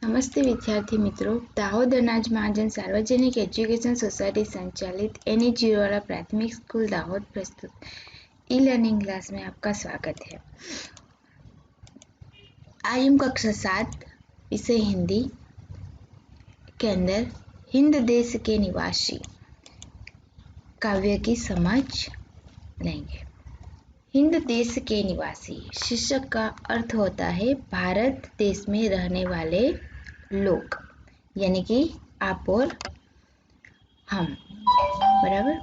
नमस्ते विद्यार्थी मित्रों, दाहोद अनाज महाजन सार्वजनिक एजुकेशन सोसायटी संचालित NE0 प्राथमिक स्कूल दाहोद प्रस्तुत ई लर्निंग क्लास में आपका स्वागत है। आज हम कक्षा 7 विषय हिंदी के अंदर हिंद देश के निवासी काव्य की समझ लेंगे। हिंद देश के निवासी शीर्षक का अर्थ होता है भारत देश में रहने वाले लोग, यानी कि आप और हम, बराबर।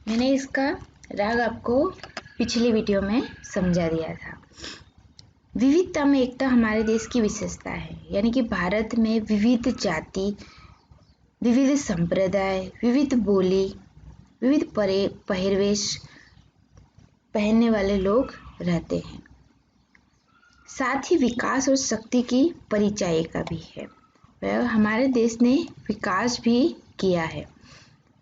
मैंने इसका राग आपको पिछली वीडियो में समझा दिया था। विविधता में एकता हमारे देश की विशेषता है, यानी कि भारत में विविध जाति, विविध संप्रदाय, विविध बोली, विविध पहरवेश पहनने वाले लोग रहते हैं। साथ ही विकास और शक्ति की परिचायिका भी है। हमारे देश ने विकास भी किया है।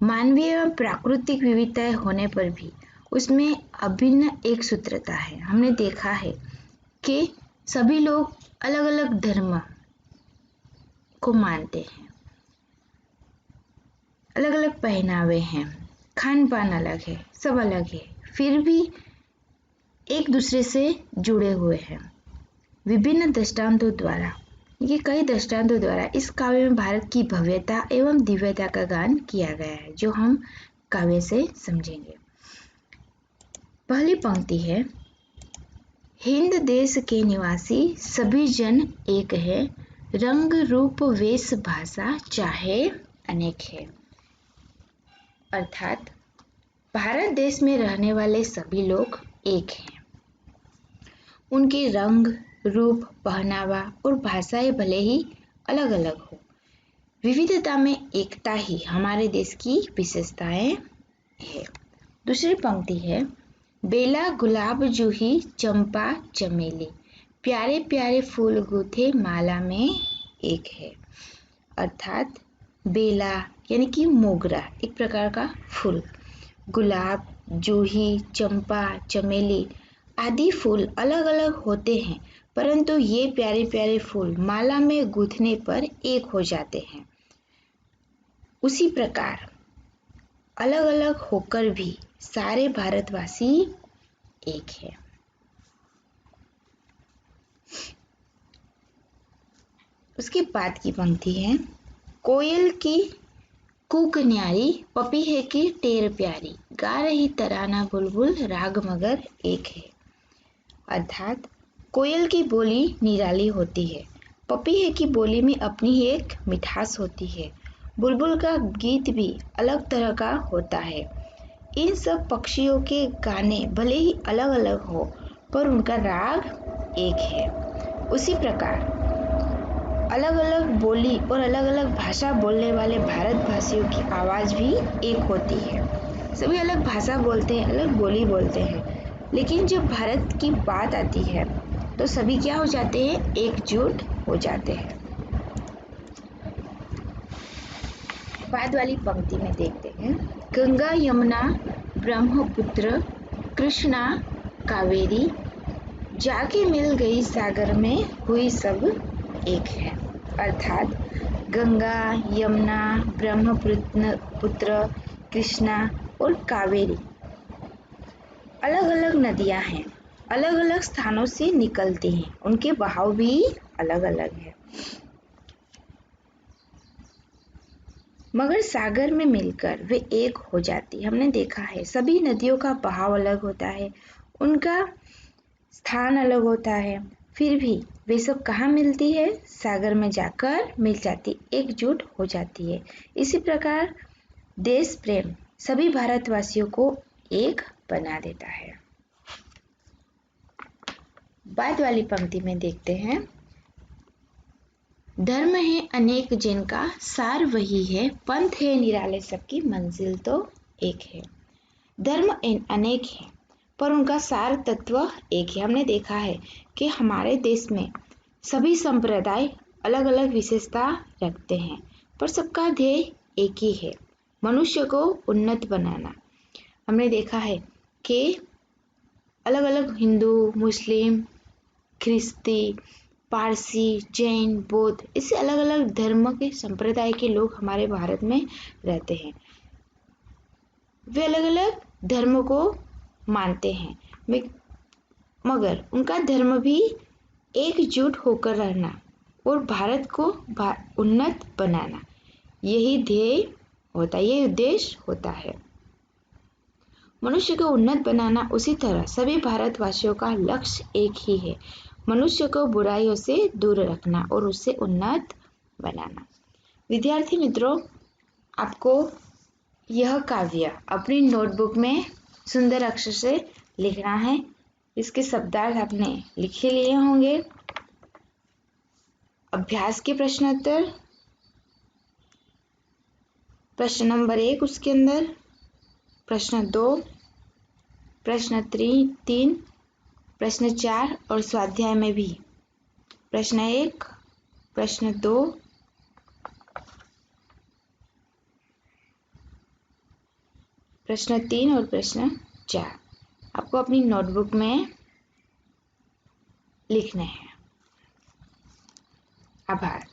मानवीय एवं प्राकृतिक विविधताएं होने पर भी उसमें अभिन्न एक सूत्रता है। हमने देखा है कि सभी लोग अलग अलग धर्म को मानते हैं, अलग अलग पहनावे हैं, खान पान अलग है, सब अलग है, फिर भी एक दूसरे से जुड़े हुए हैं। विभिन्न दृष्टांतों द्वारा, ये कई दृष्टांतों द्वारा इस काव्य में भारत की भव्यता एवं दिव्यता का गान किया गया है, जो हम काव्य से समझेंगे। पहली पंक्ति है, हिंद देश के निवासी सभी जन एक है, रंग रूप वेश भाषा चाहे अनेक है। अर्थात भारत देश में रहने वाले सभी लोग एक हैं। उनके रंग, रूप, पहनावा और भाषाएं भले ही अलग अलग हो, विविधता में एकता ही हमारे देश की विशेषताएं है। दूसरी पंक्ति है, बेला गुलाब जूही चंपा चमेली, प्यारे प्यारे फूल गूथे माला में एक है। अर्थात बेला यानी कि मोगरा एक प्रकार का फूल, गुलाब, जूही, चंपा, चमेली आदि फूल अलग अलग होते हैं, परंतु ये प्यारे प्यारे फूल माला में गूंथने पर एक हो जाते हैं। उसी प्रकार अलग अलग होकर भी सारे भारतवासी एक है। उसके बाद की पंक्ति है, कोयल की कूक न्यारी, पपीहे की टेर प्यारी, गा रही तराना बुलबुल राग मगर एक है। अर्थात कोयल की बोली निराली होती है, पपीहे की बोली में अपनी ही एक मिठास होती है, बुलबुल का गीत भी अलग तरह का होता है। इन सब पक्षियों के गाने भले ही अलग अलग हो, पर उनका राग एक है। उसी प्रकार अलग अलग बोली और अलग अलग भाषा बोलने वाले भारतवासियों की आवाज़ भी एक होती है। सभी अलग भाषा बोलते हैं, अलग बोली बोलते हैं, लेकिन जब भारत की बात आती है तो सभी क्या हो जाते हैं, एकजुट हो जाते हैं। बाद वाली पंक्ति में देखते हैं, गंगा यमुना ब्रह्मपुत्र कृष्णा कावेरी, जाके मिल गई सागर में हुई सब एक है। अर्थात गंगा, यमुना, ब्रह्मपुत्र, कृष्णा और कावेरी अलग अलग नदियां हैं, अलग अलग स्थानों से निकलती हैं, उनके बहाव भी अलग अलग है, मगर सागर में मिलकर वे एक हो जाती। हमने देखा है सभी नदियों का बहाव अलग होता है, उनका स्थान अलग होता है, फिर भी वे सब कहाँ मिलती है, सागर में जाकर मिल जाती, एकजुट हो जाती है। इसी प्रकार देश प्रेम सभी भारतवासियों को एक बना देता है। बाद वाली पंक्ति में देखते हैं, धर्म है अनेक जिनका सार वही है, पंथ है निराले सबकी मंजिल तो एक है। धर्म अनेक है पर उनका सार तत्व एक है। हमने देखा है कि हमारे देश में सभी संप्रदाय अलग अलग विशेषता रखते हैं, पर सबका ध्येय एक ही है, मनुष्य को उन्नत बनाना। हमने देखा है कि अलग अलग हिंदू, मुस्लिम, ख्रिस्ती, पारसी, जैन, बौद्ध, इससे अलग अलग धर्म के संप्रदाय के लोग हमारे भारत में रहते हैं। वे अलग अलग धर्म को मानते हैं, मगर उनका धर्म भी एकजुट होकर रहना और भारत को उन्नत बनाना, यही ध्येय होता है, यही उद्देश्य होता है। मनुष्य को उन्नत बनाना, उसी तरह सभी भारतवासियों का लक्ष्य एक ही है, मनुष्य को बुराइयों से दूर रखना और उसे उन्नत बनाना। विद्यार्थी मित्रों, आपको यह काव्य अपनी नोटबुक में सुंदर अक्षर से लिखना है। इसके शब्दार्थ आपने लिख ही लिए होंगे। अभ्यास के प्रश्नोत्तर, प्रश्न नंबर 1 उसके अंदर, प्रश्न 2, प्रश्न 3, प्रश्न 4 और स्वाध्याय में भी प्रश्न 1, प्रश्न 2, प्रश्न 3 और प्रश्न 4 आपको अपनी नोटबुक में लिखने हैं। आभार।